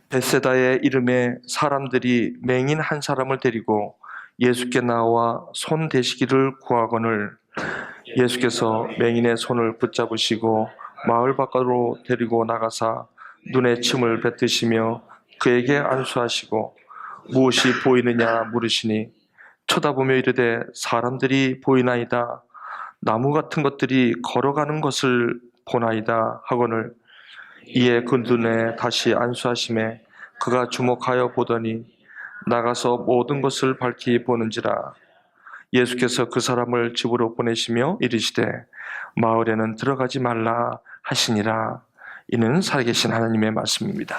벳세다의 이름에 사람들이 맹인 한 사람을 데리고 예수께 나와 손 대시기를 구하거늘 예수께서 맹인의 손을 붙잡으시고 마을 밖으로 데리고 나가사 눈에 침을 뱉으시며 그에게 안수하시고 무엇이 보이느냐 물으시니 쳐다보며 이르되 사람들이 보이나이다. 나무 같은 것들이 걸어가는 것을 보나이다 하거늘 이에 그 눈에 다시 안수하심에 그가 주목하여 보더니 나가서 모든 것을 밝히 보는지라. 예수께서 그 사람을 집으로 보내시며 이르시되 마을에는 들어가지 말라 하시니라. 이는 살아계신 하나님의 말씀입니다.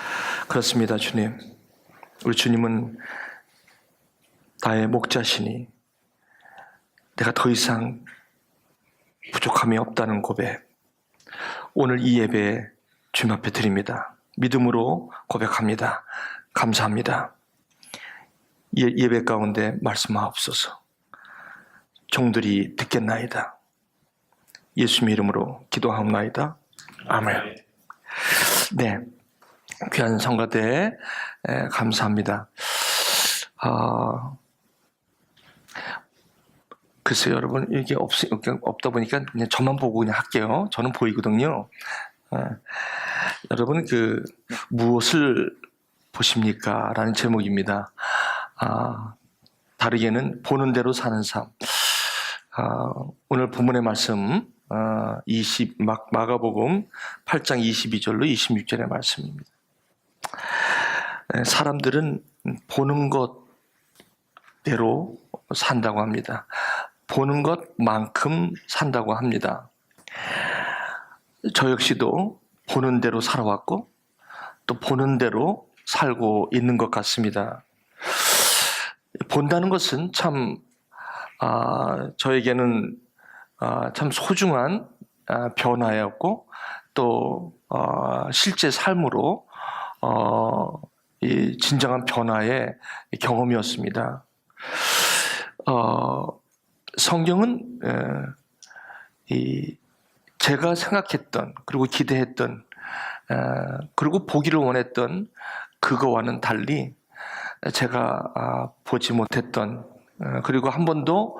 그렇습니다. 주님, 우리 주님은 나의 목자시니 내가 더 이상 부족함이 없다는 고백, 오늘 이 예배에 주님 앞에 드립니다. 믿음으로 고백합니다. 감사합니다. 예배 가운데 말씀하옵소서. 종들이 듣겠나이다. 예수님의 이름으로 기도하옵나이다. 아멘. 네, 귀한 성가대 감사합니다. 글쎄요, 여러분, 이게 없다 보니까 그냥 저만 보고 그냥 할게요. 저는 보이거든요. 여러분, 무엇을 보십니까? 라는 제목입니다. 다르게는 보는 대로 사는 삶. 오늘 본문의 말씀, 마가복음 8장 22절로 26절의 말씀입니다. 사람들은 보는 것대로 산다고 합니다. 보는 것만큼 산다고 합니다. 저 역시도 보는 대로 살아왔고 또 보는 대로 살고 있는 것 같습니다. 본다는 것은 참 저에게는 참 소중한 변화였고 또 실제 삶으로 이 진정한 변화의 경험이었습니다. 성경은 제가 생각했던 그리고 기대했던 그리고 보기를 원했던 그거와는 달리 제가 보지 못했던 그리고 한 번도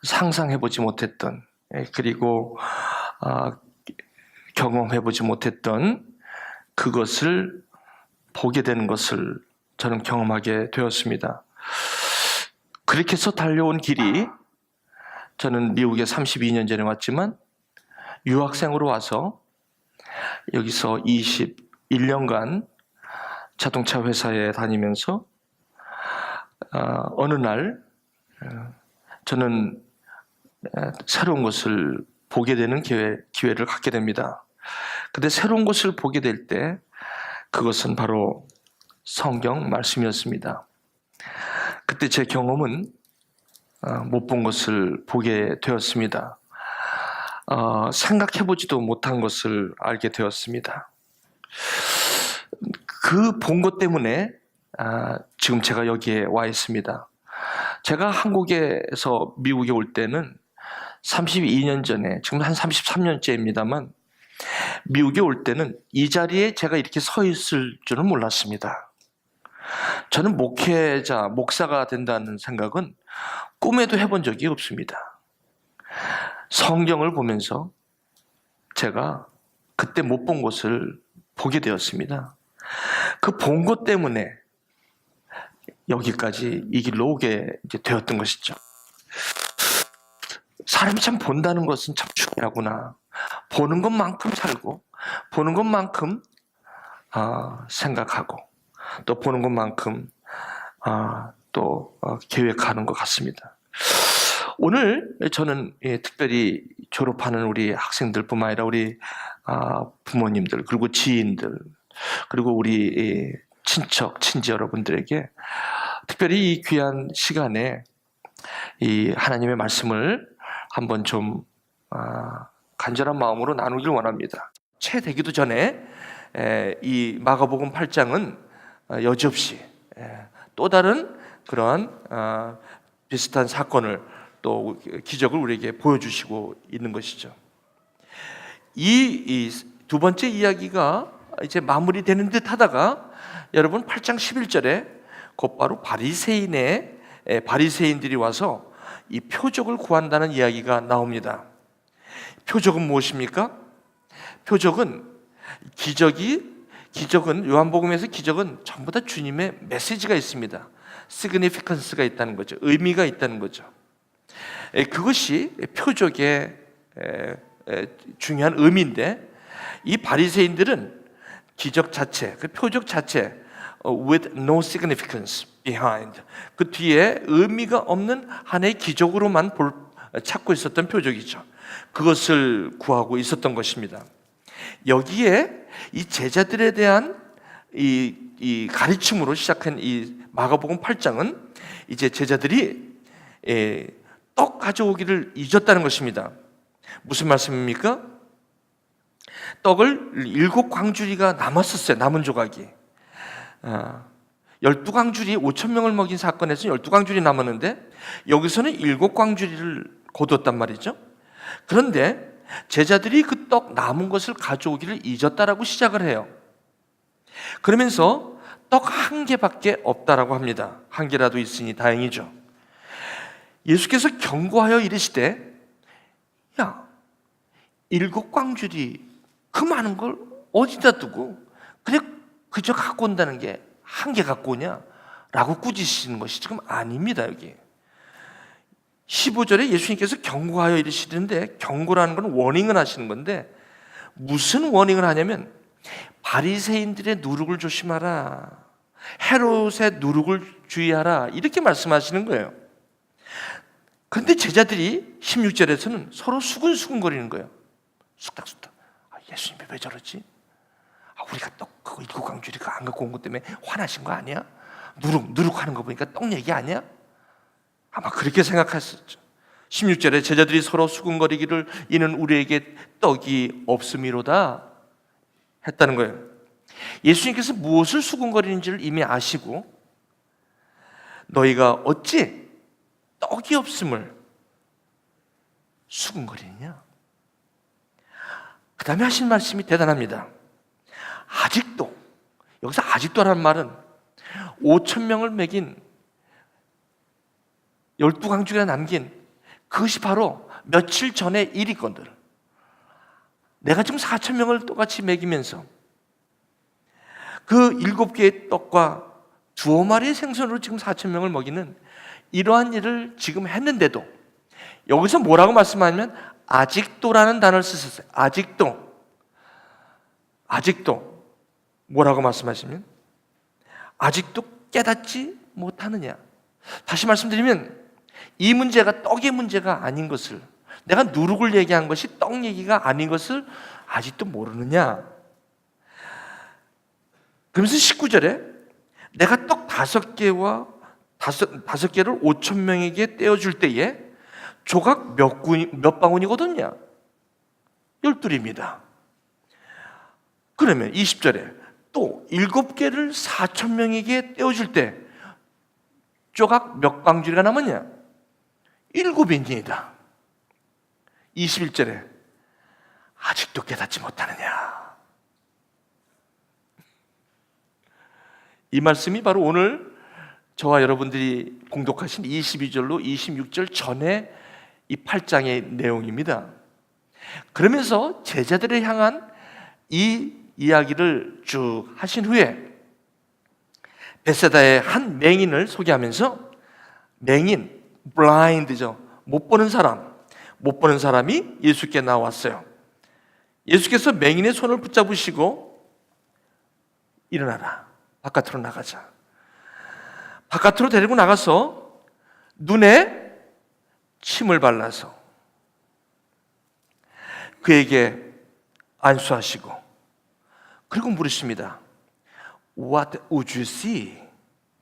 상상해보지 못했던 그리고 경험해보지 못했던 그것을 보게 되는 것을 저는 경험하게 되었습니다. 그렇게 해서 달려온 길이 저는 미국에 32년 전에 왔지만 유학생으로 와서 여기서 21년간 자동차 회사에 다니면서 어느 날 저는 새로운 것을 보게 되는 기회를 갖게 됩니다. 근데 새로운 것을 보게 될 때 그것은 바로 성경 말씀이었습니다. 그때 제 경험은 못 본 것을 보게 되었습니다. 생각해보지도 못한 것을 알게 되었습니다. 그 본 것 때문에 지금 제가 여기에 와 있습니다. 제가 한국에서 미국에 올 때는 32년 전에, 지금 한 33년째입니다만 미국에 올 때는 이 자리에 제가 이렇게 서 있을 줄은 몰랐습니다. 저는 목사가 된다는 생각은 꿈에도 해본 적이 없습니다. 성경을 보면서 제가 그때 못 본 것을 보게 되었습니다. 그 본 것 때문에 여기까지 이 길로 오게 되었던 것이죠. 사람이 참 본다는 것은 참 중요하구나. 보는 것만큼 살고 보는 것만큼 생각하고 또 보는 것만큼 또 계획하는 것 같습니다. 오늘 저는 특별히 졸업하는 우리 학생들뿐만 아니라 우리 부모님들 그리고 지인들 그리고 우리 친지 여러분들에게 특별히 이 귀한 시간에 이 하나님의 말씀을 한번 좀 간절한 마음으로 나누길 원합니다. 채 되기도 전에 이 마가복음 8장은 여지없이 또 다른 그러한 비슷한 사건을 또 기적을 우리에게 보여주시고 있는 것이죠. 이 두 번째 이야기가 이제 마무리되는 듯 하다가 여러분 8장 11절에 곧바로 바리새인들이 와서 이 표적을 구한다는 이야기가 나옵니다. 표적은 무엇입니까? 표적은 기적은 요한복음에서 기적은 전부 다 주님의 메시지가 있습니다. 시그니피컨스가 있다는 거죠. 의미가 있다는 거죠. 그것이 표적의 중요한 의미인데, 이 바리새인들은 기적 자체, 그 표적 자체 with no significance behind, 그 뒤에 의미가 없는 하나의 기적으로만 찾고 있었던 표적이죠. 그것을 구하고 있었던 것입니다. 여기에 이 제자들에 대한 이 가르침으로 시작한 이 마가복음 8장은 이제 제자들이 떡 가져오기를 잊었다는 것입니다. 무슨 말씀입니까? 떡을 7광주리가 남았었어요. 남은 조각이 12광주리 5,000명을 먹인 사건에서 12광주리 남았는데 여기서는 7광주리를 거두었단 말이죠. 그런데 제자들이 그 떡 남은 것을 가져오기를 잊었다라고 시작을 해요. 그러면서 떡 1개밖에 없다라고 합니다. 1개라도 있으니 다행이죠. 예수께서 경고하여 이르시되, 야, 7광주리 그 많은 걸 어디다 두고 그래 그저 갖고 온다는 게 1개 갖고 오냐? 라고 꾸짖으시는 것이 지금 아닙니다. 여기 15절에 예수님께서 경고하여 이르시는데, 경고라는 건 워닝을 하시는 건데 무슨 워닝을 하냐면 바리새인들의 누룩을 조심하라, 헤롯의 누룩을 주의하라, 이렇게 말씀하시는 거예요. 그런데 제자들이 16절에서는 서로 수근수근거리는 거예요. 쑥닥쑥닥. 예수님이 왜 저러지? 우리가 떡 그거 7광주리 안 갖고 온 것 때문에 화나신 거 아니야? 누룩하는 거 보니까 떡 얘기 아니야? 아마 그렇게 생각했었죠. 16절에 제자들이 서로 수군거리기를 이는 우리에게 떡이 없음이로다 했다는 거예요. 예수님께서 무엇을 수군거리는지를 이미 아시고 너희가 어찌 떡이 없음을 수군거리느냐? 그 다음에 하신 말씀이 대단합니다. 아직도, 여기서 아직도라는 말은 5,000명을 먹인 12광주리가 남긴 그것이 바로 며칠 전의 일이거든. 내가 지금 4,000명을 똑같이 먹이면서 그 7개의 떡과 2마리의 생선으로 지금 4,000명을 먹이는 이러한 일을 지금 했는데도 여기서 뭐라고 말씀하냐면 아직도라는 단어를 쓰셨어요. 아직도 뭐라고 말씀하시면 아직도 깨닫지 못하느냐. 다시 말씀드리면 이 문제가 떡의 문제가 아닌 것을, 내가 누룩을 얘기한 것이 떡 얘기가 아닌 것을 아직도 모르느냐. 그러면서 19절에 내가 떡 5개와 5개를 5,000명에게 떼어줄 때에 조각 몇 방울이거든요? 12입니다. 그러면 20절에 또 7개를 4,000명에게 떼어줄 때 조각 몇 광주리가 남았냐? 7입니다. 21절에 아직도 깨닫지 못하느냐? 이 말씀이 바로 오늘 저와 여러분들이 공독하신 22절로 26절 전에 이 8장의 내용입니다. 그러면서 제자들을 향한 이 이야기를 쭉 하신 후에 베세다의 한 맹인을 소개하면서, 맹인, 블라인드죠. 못 보는 사람이 예수께 나왔어요. 예수께서 맹인의 손을 붙잡으시고 일어나라, 바깥으로 나가자. 바깥으로 데리고 나가서 눈에 침을 발라서 그에게 안수하시고, 그리고 물으십니다. What would you see?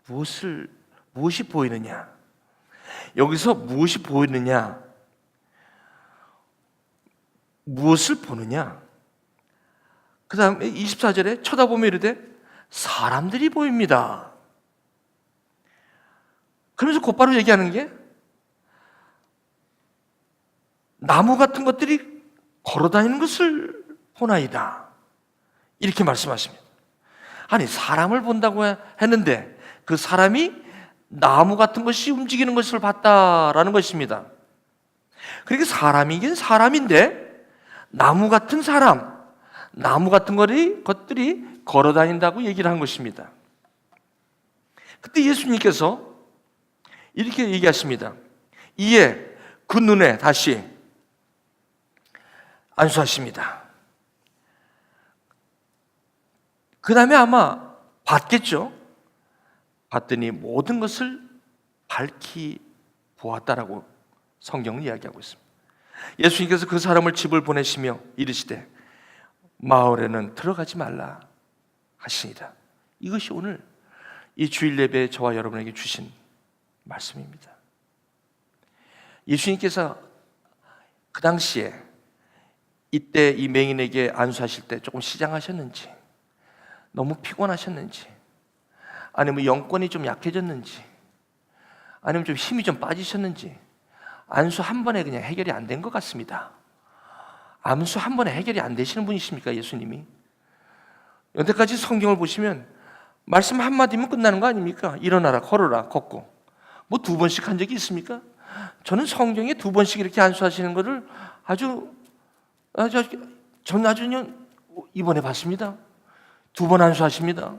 무엇이 보이느냐? 여기서 무엇이 보이느냐? 무엇을 보느냐? 그 다음에 24절에 쳐다보며 이르되 사람들이 보입니다. 그러면서 곧바로 얘기하는 게 나무 같은 것들이 걸어다니는 것을 보나이다. 이렇게 말씀하십니다. 아니, 사람을 본다고 했는데 그 사람이 나무 같은 것이 움직이는 것을 봤다라는 것입니다. 그러니까 사람이긴 사람인데 나무 같은 사람, 나무 같은 것들이 걸어 다닌다고 얘기를 한 것입니다. 그때 예수님께서 이렇게 얘기하십니다. 이에 그 눈에 다시 안수하십니다. 그 다음에 아마 봤겠죠. 봤더니 모든 것을 밝히 보았다라고 성경은 이야기하고 있습니다. 예수님께서 그 사람을 집을 보내시며 이르시되 마을에는 들어가지 말라 하시니라. 이것이 오늘 이 주일 예배에 저와 여러분에게 주신 말씀입니다. 예수님께서 그 당시에 이때 이 맹인에게 안수하실 때 조금 시장하셨는지, 너무 피곤하셨는지, 아니면 영권이 좀 약해졌는지, 아니면 좀 힘이 좀 빠지셨는지 안수 한 번에 그냥 해결이 안 된 것 같습니다. 안수 한 번에 해결이 안 되시는 분이십니까, 예수님이? 여태까지 성경을 보시면 말씀 한마디면 끝나는 거 아닙니까? 일어나라, 걸어라, 걷고. 뭐 2번씩 한 적이 있습니까? 저는 성경에 2번씩 이렇게 안수하시는 것을 전 아주 이번에 봤습니다. 2번 안수하십니다.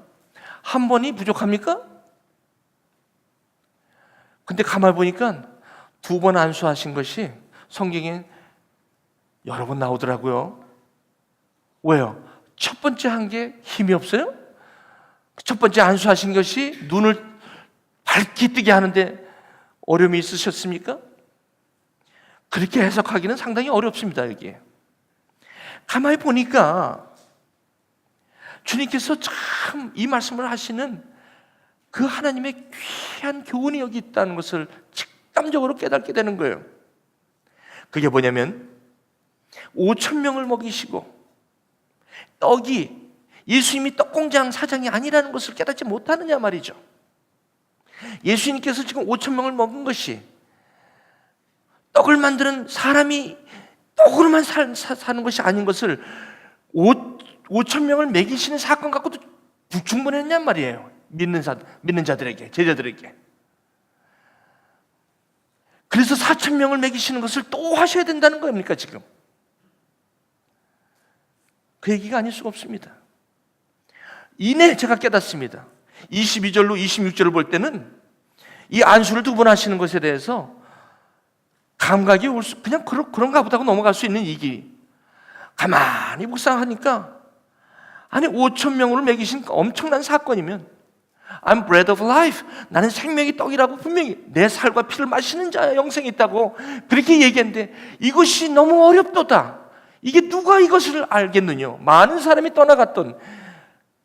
한 번이 부족합니까? 근데 가만히 보니까 2번 안수하신 것이 성경에 여러 번 나오더라고요. 왜요? 첫 번째 한 게 힘이 없어요? 첫 번째 안수하신 것이 눈을 밝게 뜨게 하는데 어려움이 있으셨습니까? 그렇게 해석하기는 상당히 어렵습니다. 여기에 가만히 보니까 주님께서 참 이 말씀을 하시는 그 하나님의 귀한 교훈이 여기 있다는 것을 직감적으로 깨닫게 되는 거예요. 그게 뭐냐면 5,000명을 먹이시고 떡이 예수님이 떡공장 사장이 아니라는 것을 깨닫지 못하느냐 말이죠. 예수님께서 지금 5,000명을 먹은 것이 떡을 만드는 사람이 떡으로만 사는 것이 아닌 것을 5,000명을 먹이시는 사건 갖고도 충분했냔 말이에요. 믿는 자들에게, 제자들에게. 그래서 4,000명을 먹이시는 것을 또 하셔야 된다는 겁니까 지금? 그 얘기가 아닐 수가 없습니다. 이내 제가 깨닫습니다. 22절로 26절을 볼 때는 이 안수를 2번 하시는 것에 대해서 감각이 그냥 그런가 보다 하고 넘어갈 수 있는 얘기. 가만히 묵상하니까 아니 5,000명을 먹이신 엄청난 사건이면 I'm bread of life. 나는 생명의 떡이라고 분명히 내 살과 피를 마시는 자야 영생이 있다고 그렇게 얘기했는데 이것이 너무 어렵도다. 이게 누가 이것을 알겠느냐. 많은 사람이 떠나갔던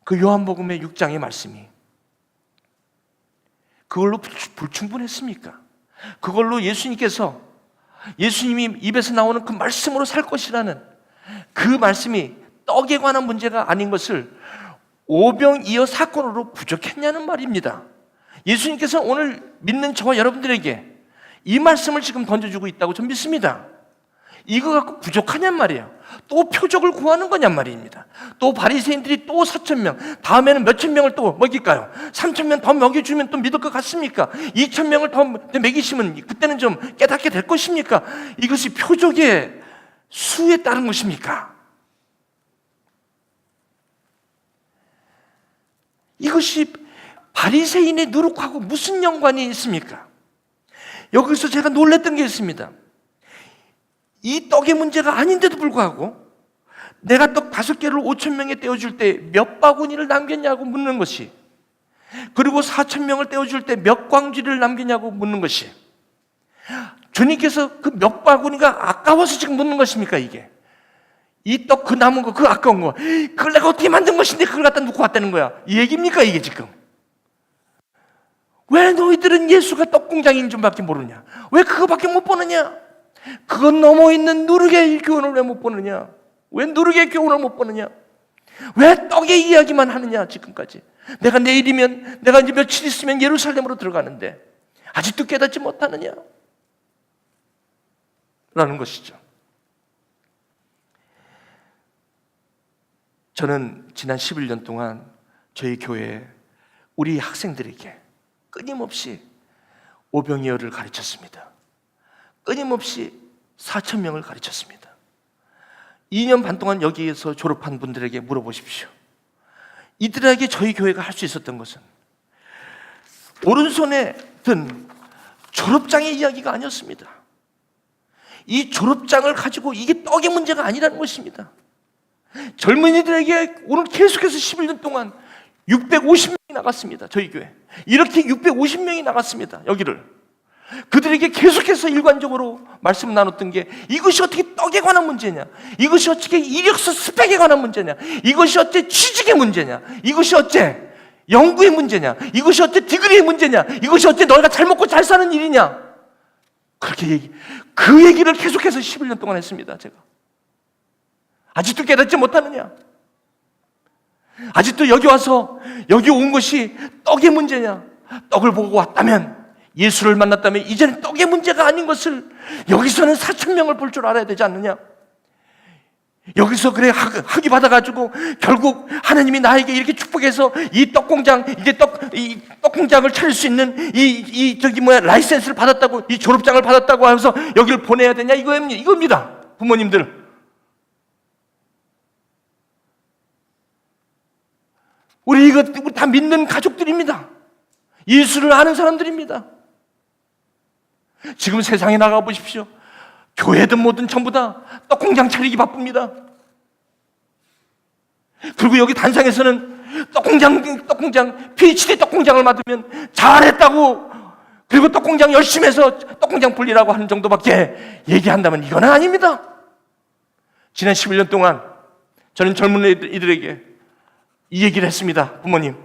그 요한복음의 6장의 말씀이 그걸로 불충분했습니까? 그걸로 예수님이 입에서 나오는 그 말씀으로 살 것이라는 그 말씀이 떡에 관한 문제가 아닌 것을 오병이어 사건으로 부족했냐는 말입니다. 예수님께서 오늘 믿는 저와 여러분들에게 이 말씀을 지금 던져주고 있다고 저는 믿습니다. 이거 갖고 부족하냔 말이에요. 또 표적을 구하는 거냔 말입니다. 또 바리새인들이 또 4,000명, 다음에는 몇천 명을 또 먹일까요? 3,000명 더 먹여주면 또 믿을 것 같습니까? 2,000명을 더 먹이시면 그때는 좀 깨닫게 될 것입니까? 이것이 표적의 수에 따른 것입니까? 이것이 바리새인의 누룩하고 무슨 연관이 있습니까? 여기서 제가 놀랐던 게 있습니다. 이 떡의 문제가 아닌데도 불구하고 내가 떡 5개를 5,000명에 떼어줄 때 몇 바구니를 남겼냐고 묻는 것이, 그리고 4,000명을 떼어줄 때 몇 광주리를 남겼냐고 묻는 것이, 주님께서 그 몇 바구니가 아까워서 지금 묻는 것입니까? 이게 이 떡 그 남은 거, 그 아까운 거, 그걸 내가 어떻게 만든 것인데 그걸 갖다 놓고 왔다는 거야. 이 얘기입니까 이게 지금? 왜 너희들은 예수가 떡 공장인 줄밖에 모르냐? 왜 그거밖에 못 보느냐? 그건 넘어 있는 누룩의 교훈을 왜 못 보느냐? 왜 누룩의 교훈을 못 보느냐? 왜 떡의 이야기만 하느냐? 지금까지 내가 내일이면, 내가 이제 며칠 있으면 예루살렘으로 들어가는데 아직도 깨닫지 못하느냐? 라는 것이죠. 저는 지난 11년 동안 저희 교회에 우리 학생들에게 끊임없이 오병이어를 가르쳤습니다. 끊임없이 4,000명을 가르쳤습니다. 2년 반 동안 여기에서 졸업한 분들에게 물어보십시오. 이들에게 저희 교회가 할 수 있었던 것은 오른손에 든 졸업장의 이야기가 아니었습니다. 이 졸업장을 가지고 이게 떡의 문제가 아니라는 것입니다. 젊은이들에게 오늘 계속해서 11년 동안 650명이 나갔습니다. 저희 교회 이렇게 650명이 나갔습니다. 여기를 그들에게 계속해서 일관적으로 말씀 나눴던 게 이것이 어떻게 떡에 관한 문제냐, 이것이 어떻게 이력서 스펙에 관한 문제냐, 이것이 어째 취직의 문제냐, 이것이 어째 연구의 문제냐, 이것이 어째 디그리의 문제냐, 이것이 어째 너희가 잘 먹고 잘 사는 일이냐. 그렇게 그 얘기를 계속해서 11년 동안 했습니다. 제가 아직도 깨닫지 못하느냐, 아직도 여기 와서 여기 온 것이 떡의 문제냐, 떡을 보고 왔다면, 예수를 만났다면 이제는 떡의 문제가 아닌 것을 여기서는 4,000명을 볼 줄 알아야 되지 않느냐. 여기서 그래 학위 받아가지고 결국 하나님이 나에게 이렇게 축복해서 이 떡공장, 이제 이 떡공장을 차릴 수 있는 라이센스를 받았다고, 이 졸업장을 받았다고 하면서 여기를 보내야 되냐, 이겁니다. 부모님들, 우리 이거 다 믿는 가족들입니다. 예수를 아는 사람들입니다. 지금 세상에 나가 보십시오. 교회든 뭐든 전부 다 떡공장 차리기 바쁩니다. 그리고 여기 단상에서는 떡공장 PhD 떡공장을 맡으면 잘했다고, 그리고 떡공장 열심히 해서 떡공장 불리라고 하는 정도밖에 얘기한다면 이거는 아닙니다. 지난 11년 동안 저는 젊은 이들에게 이 얘기를 했습니다. 부모님,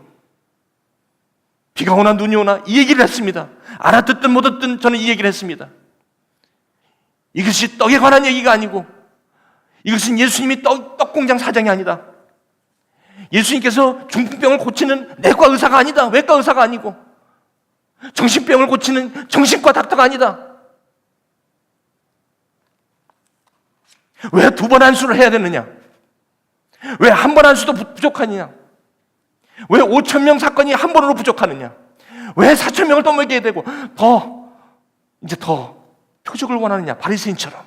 비가 오나 눈이 오나 이 얘기를 했습니다. 알아듣든 못 듣든 저는 이 얘기를 했습니다. 이것이 떡에 관한 얘기가 아니고, 이것은 예수님이 떡공장 사장이 아니다. 예수님께서 중풍병을 고치는 내과 의사가 아니다. 외과 의사가 아니고, 정신병을 고치는 정신과 닥터가 아니다. 왜 2번 안수를 해야 되느냐? 왜 한 번 안수도 부족하느냐? 왜 5,000명 사건이 한 번으로 부족하느냐? 왜 4,000명을 또 먹여야 되고 더 표적을 원하느냐? 바리새인처럼.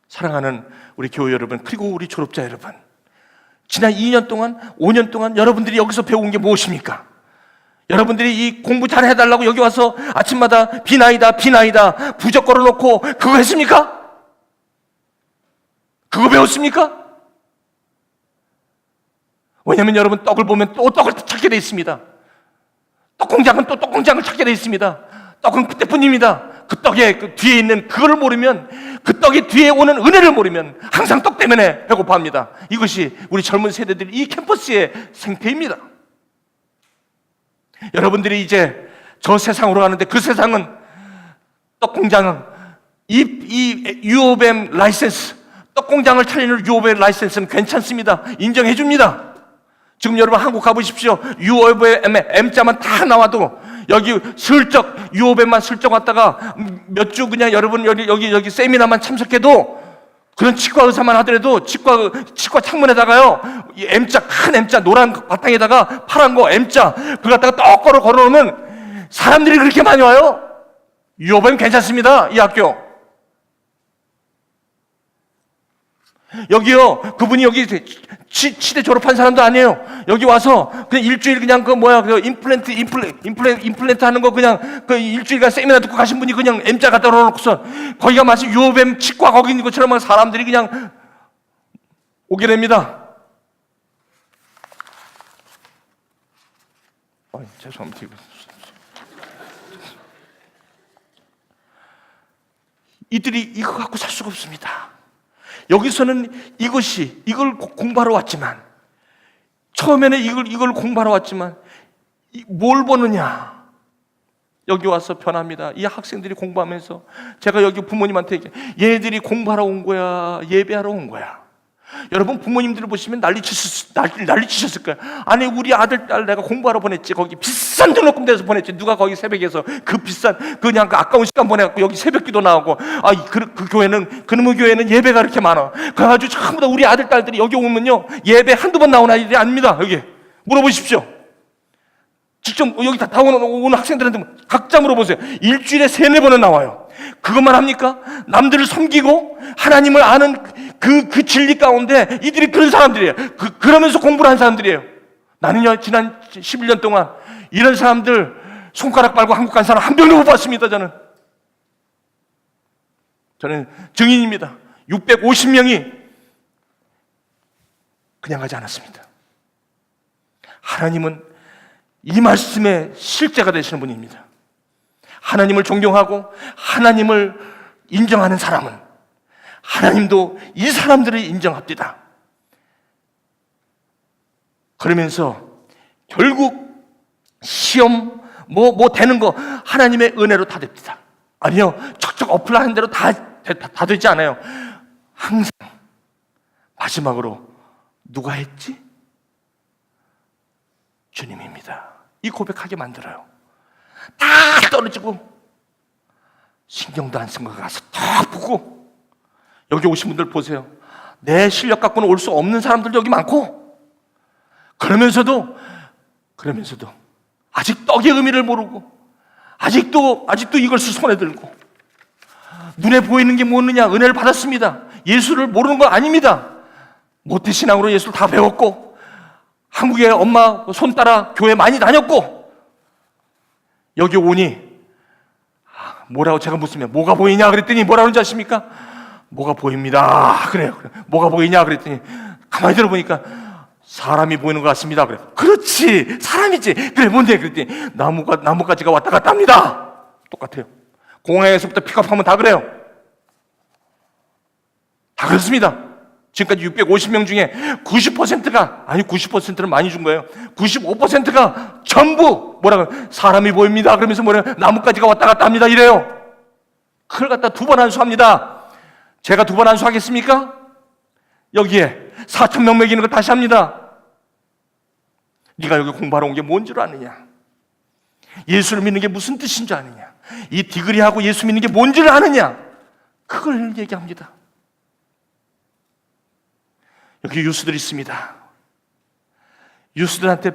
사랑하는 우리 교회 여러분, 그리고 우리 졸업자 여러분, 지난 2년 동안, 5년 동안 여러분들이 여기서 배운 게 무엇입니까? 여러분들이 이 공부 잘 해달라고 여기 와서 아침마다 비나이다 부적 걸어놓고 그거 했습니까? 그거 배웠습니까? 왜냐하면 여러분, 떡을 보면 또 떡을 찾게 돼 있습니다. 떡공장은 또 떡공장을 찾게 돼 있습니다. 떡은 그때뿐입니다. 그 떡의 그 뒤에 있는 그거를 모르면, 그 떡의 뒤에 오는 은혜를 모르면 항상 떡 때문에 배고파합니다. 이것이 우리 젊은 세대들이 이 캠퍼스의 생태입니다. 여러분들이 이제 저 세상으로 가는데, 그 세상은, 떡공장은 이 유오뱀 라이센스, 떡공장을 차리는 유오뱀 라이센스는 괜찮습니다. 인정해 줍니다. 지금 여러분 한국 가보십시오. 유오뱀의 M자만 다 나와도 여기 슬쩍 유오뱀만 슬쩍 왔다가 몇 주 그냥 여러분 여기 세미나만 참석해도, 그런 치과 의사만 하더라도 치과 창문에다가요, 이 M자, 큰 M자 노란 바탕에다가 파란 거 M자 그걸 갖다가 떡 걸어놓으면 사람들이 그렇게 많이 와요. 유오뱀 괜찮습니다. 이 학교. 여기요, 그분이 여기 치대 졸업한 사람도 아니에요. 여기 와서 그냥 일주일 그냥 임플란트 하는 거 그냥 그 일주일간 세미나 듣고 가신 분이 그냥 M자 갖다 놓고서 거기가 마치 유오뱀 치과 거기 있는 것처럼 사람들이 그냥 오게 됩니다. 죄송합니다. 이들이 이거 갖고 살 수가 없습니다. 여기서는 이걸 공부하러 왔지만, 처음에는 이걸 공부하러 왔지만, 뭘 보느냐? 여기 와서 변합니다. 이 학생들이 공부하면서 제가 여기 부모님한테 얘네들이 공부하러 온 거야, 예배하러 온 거야? 여러분 부모님들을 보시면 난리치셨을 거예요. 아니 우리 아들 딸 내가 공부하러 보냈지, 거기 비싼 등록금 대서 보냈지, 누가 거기 새벽에서 그 비싼 그냥 그 아까운 시간 보내갖고 여기 새벽기도 나오고, 그 교회는 그놈의 교회는 예배가 그렇게 많아. 그래가지고 전부 다 우리 아들 딸들이 여기 오면요 예배 한두 번 나오는 아이들이 아닙니다. 여기 물어보십시오. 직접 여기 다 오는 학생들한테 각자 물어보세요. 일주일에 3-4번은 나와요. 그것만 합니까? 남들을 섬기고 하나님을 아는 그 진리 가운데 이들이 그런 사람들이에요. 그러면서 공부를 한 사람들이에요. 나는요 지난 11년 동안 이런 사람들 손가락 빨고 한국 간 사람 한 명도 못 봤습니다. 저는 증인입니다. 650명이 그냥 가지 않았습니다. 하나님은 이 말씀의 실제가 되시는 분입니다. 하나님을 존경하고 하나님을 인정하는 사람은 하나님도 이 사람들을 인정합니다. 그러면서 결국 시험 뭐 되는 거 하나님의 은혜로 다 됩니다. 아니요, 척척 어플하는 대로 다 되지 않아요. 항상 마지막으로 누가 했지? 주님입니다. 이 고백하게 만들어요. 다 떨어지고 신경도 안 쓴 거 가서 다 보고, 여기 오신 분들 보세요. 내 실력 갖고는 올 수 없는 사람들도 여기 많고, 그러면서도 아직 떡의 의미를 모르고 아직도 이것을 손에 들고 눈에 보이는 게 뭐느냐? 은혜를 받았습니다. 예수를 모르는 거 아닙니다. 모태신앙으로 예수를 다 배웠고 한국에 엄마 손 따라 교회 많이 다녔고 여기 오니 뭐라고 제가 묻으면 뭐가 보이냐 그랬더니 뭐라고 하는지 아십니까? 뭐가 보입니다. 그래요. 뭐가 보이냐 그랬더니 가만히 들어보니까 사람이 보이는 것 같습니다. 그래. 그렇지, 사람이지. 그래, 뭔데? 그랬더니 나무가지가 왔다 갔다 합니다. 똑같아요. 공항에서부터 픽업하면 다 그래요. 다 그렇습니다. 지금까지 650명 중에 90%가, 아니 90%는 많이 준 거예요. 95%가 전부 뭐라고, 사람이 보입니다. 그러면서 뭐래요? 나뭇가지가 왔다 갔다 합니다. 이래요. 그걸 갖다 2번 안수합니다. 제가 2번 안수하겠습니까? 여기에 4,000명 먹이는 걸 다시 합니다. 네가 여기 공부하러 온 게 뭔 줄 아느냐? 예수를 믿는 게 무슨 뜻인 줄 아느냐? 이 디그리하고 예수 믿는 게 뭔 줄 아느냐? 그걸 얘기합니다. 여기 유수들이 있습니다. 유수들한테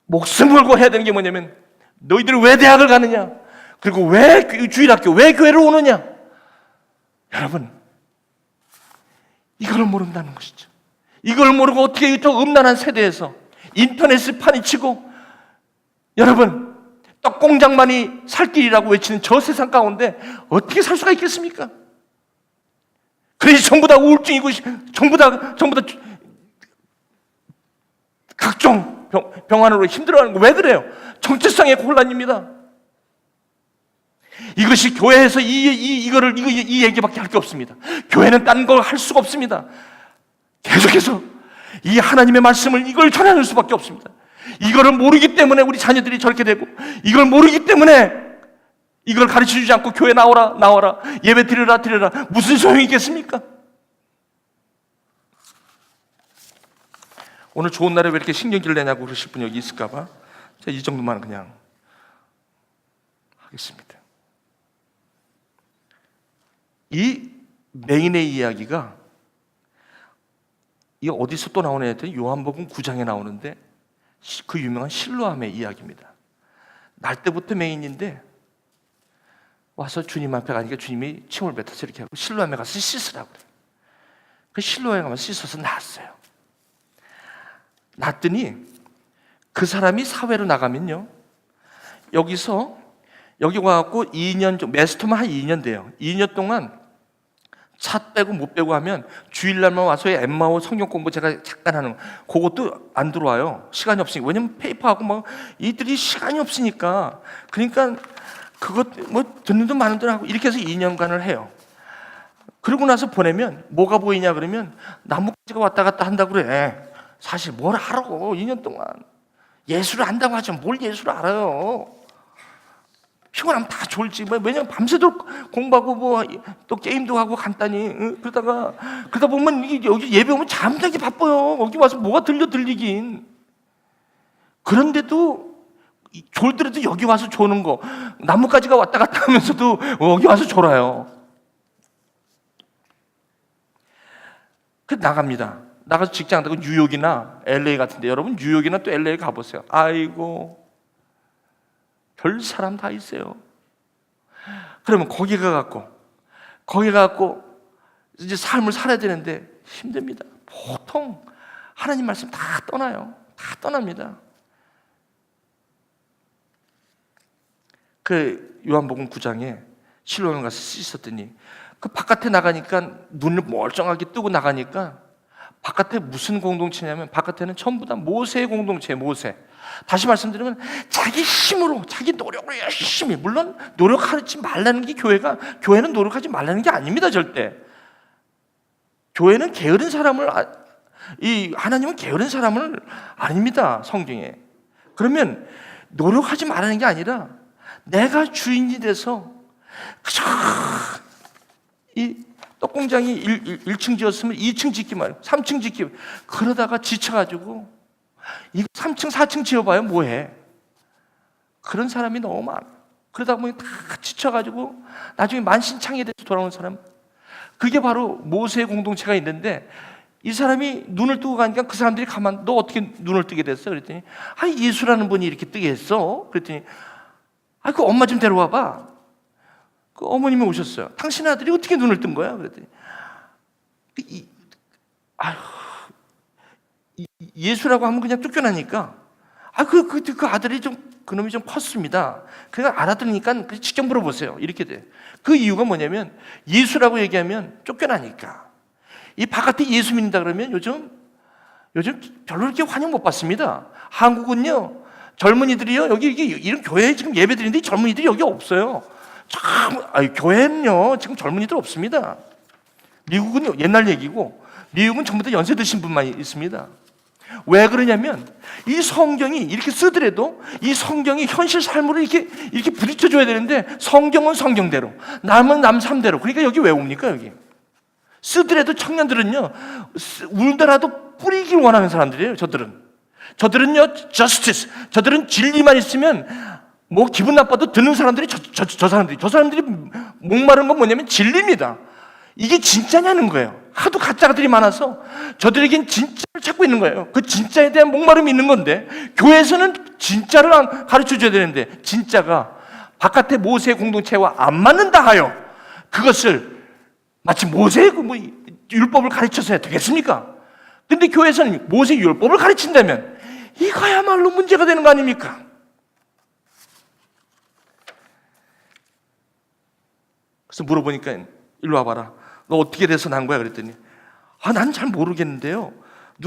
목숨 걸고 해야 되는 게 뭐냐면, 너희들은 왜 대학을 가느냐? 그리고 왜 주일학교, 왜 교회를 오느냐? 여러분, 이걸 모른다는 것이죠. 이걸 모르고 어떻게 저 음란한 세대에서 인터넷을 파니치고, 여러분, 떡공장만이 살 길이라고 외치는 저 세상 가운데 어떻게 살 수가 있겠습니까? 그래서 전부 다 우울증이고 전부 다 각종 병환으로 힘들어하는 거 왜 그래요? 정체성의 혼란입니다. 이것이 교회에서 이 얘기밖에 할 게 없습니다. 교회는 딴 걸 할 수가 없습니다. 계속해서 이 하나님의 말씀을 이걸 전하는 수밖에 없습니다. 이거를 모르기 때문에 우리 자녀들이 저렇게 되고, 이걸 모르기 때문에 이걸 가르쳐주지 않고 교회 나와라 예배 드려라 무슨 소용이 있겠습니까? 오늘 좋은 날에 왜 이렇게 신경질 내냐고 그러실 분이 여기 있을까 봐 제가 이 정도만 그냥 하겠습니다. 이 메인의 이야기가 이 어디서 또 나오냐 했더니 요한복음 9장에 나오는데, 그 유명한 실로암의 이야기입니다. 날 때부터 메인인데 와서 주님 앞에 가니까 주님이 침을 뱉어서 이렇게 하고 실로암에 가서 씻으라고 그래요. 그 실로암에 가서 씻어서 나았어요. 났더니 그 사람이 사회로 나가면요, 여기 와갖고 2년 정도, 메스터만 한 2년 돼요. 2년 동안 차 빼고 못 빼고 하면 주일날만 와서 엠마오 성경 공부 제가 잠깐 하는 그것도 안 들어와요. 시간이 없으니까. 왜냐면 페이퍼하고 막 이들이 시간이 없으니까. 그러니까 그것 뭐 듣는 돈 많은 돈 하고 이렇게 해서 2년간을 해요. 그러고 나서 보내면 뭐가 보이냐 그러면 나뭇가지가 왔다 갔다 한다고 그래. 사실 뭘 알아? 2년 동안 예수를 안다고 하죠. 뭘 예수를 알아요? 피곤하면 다 졸지. 왜냐면 밤새도록 공부하고 또 게임도 하고 간단히 그러다 보면 여기 예배 오면 잠자기 바빠요. 여기 와서 뭐가 들리긴. 그런데도 졸더라도 여기 와서 조는 거, 나뭇가지가 왔다 갔다 하면서도 여기 와서 졸아요. 그 나갑니다. 나가서 직장 다고 뉴욕이나 LA 같은데, 여러분 뉴욕이나 또 LA 가보세요. 아이고 별 사람 다 있어요. 그러면 거기 가갖고 이제 삶을 살아야 되는데 힘듭니다. 보통 하나님 말씀 다 떠나요. 다 떠납니다. 그 요한복음 9장에 실로암에 가서 씻었더니 그 바깥에 나가니까 눈을 멀쩡하게 뜨고 나가니까 바깥에 무슨 공동체냐면 바깥에는 전부 다 모세의 공동체예요. 모세. 다시 말씀드리면 자기 힘으로 자기 노력으로 열심히, 물론 노력하지 말라는 게 교회는 노력하지 말라는 게 아닙니다. 절대. 교회는 게으른 사람을 하나님은 게으른 사람을 아닙니다. 성경에. 그러면 노력하지 말라는 게 아니라 내가 주인이 돼서 그저 이 떡공장이 1층 지었으면 2층 짓기 말이에요. 3층 짓기. 그러다가 지쳐가지고 이거 3층 4층 지어봐요. 뭐해. 그런 사람이 너무 많아. 그러다 보니 다 지쳐가지고 나중에 만신창이에 대해서 돌아오는 사람, 그게 바로 모세의 공동체가 있는데, 이 사람이 눈을 뜨고 가니까 그 사람들이 너 어떻게 눈을 뜨게 됐어? 그랬더니 예수라는 분이 이렇게 뜨게 했어. 그랬더니 그 엄마 좀 데려와 봐. 그 어머님이 오셨어요. 당신 아들이 어떻게 눈을 뜬 거야? 그랬더니 예수라고 하면 그냥 쫓겨나니까 그 아들이 그놈이 좀 컸습니다. 그러니까 알아들으니까 직접 물어보세요. 이렇게 돼. 그 이유가 뭐냐면 예수라고 얘기하면 쫓겨나니까. 이 바깥에 예수 믿는다 그러면 요즘 별로 이렇게 환영 못 받습니다. 한국은요, 젊은이들이요, 여기 이런 교회에 지금 예배 드리는데 젊은이들이 여기 없어요. 교회는요 지금 젊은이들 없습니다. 미국은 옛날 얘기고, 미국은 전부 다 연세 드신 분만 있습니다. 왜 그러냐면 이 성경이 이렇게 쓰더라도 이 성경이 현실 삶으로 이렇게 부딪혀줘야 되는데, 성경은 성경대로, 남은 남 삶대로. 그러니까 여기 왜 옵니까? 여기 쓰더라도 청년들은요 울더라도 뿌리길 원하는 사람들이에요. 저들은요 justice, 저들은 진리만 있으면 뭐 기분 나빠도 듣는 사람들이 저 사람들이 목마른 건 뭐냐면 진리입니다. 이게 진짜냐는 거예요. 하도 가짜들이 많아서 저들에겐 진짜를 찾고 있는 거예요. 그 진짜에 대한 목마름이 있는 건데, 교회에서는 진짜를 가르쳐줘야 되는데 진짜가 바깥의 모세의 공동체와 안 맞는다 하여 그것을 마치 모세의 율법을 가르쳐서 해야 되겠습니까? 근데 교회에서는 모세의 율법을 가르친다면 이거야말로 문제가 되는 거 아닙니까? 그래서 물어보니까 일로 와봐라. 너 어떻게 돼서 난 거야? 그랬더니 난 잘 모르겠는데요.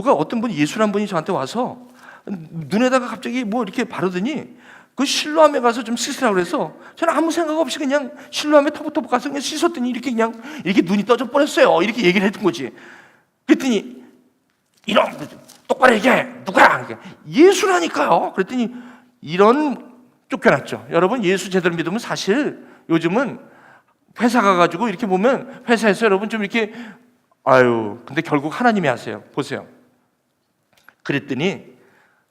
어떤 분이, 예수란 분이 저한테 와서 눈에다가 갑자기 뭐 이렇게 바르더니 그 실로암에 가서 좀 씻으라고 그래서 저는 아무 생각 없이 그냥 실로암에 터벅터벅 가서 그냥 씻었더니 이렇게 눈이 떠져 버렸어요. 이렇게 얘기를 했던 거지. 그랬더니 똑바로 얘기해. 누구야? 예수라니까요. 그랬더니 쫓겨났죠. 여러분, 예수 제대로 믿으면 사실 요즘은 회사 가가지고 이렇게 보면 회사에서 여러분 좀 이렇게 근데 결국 하나님이 하세요. 보세요. 그랬더니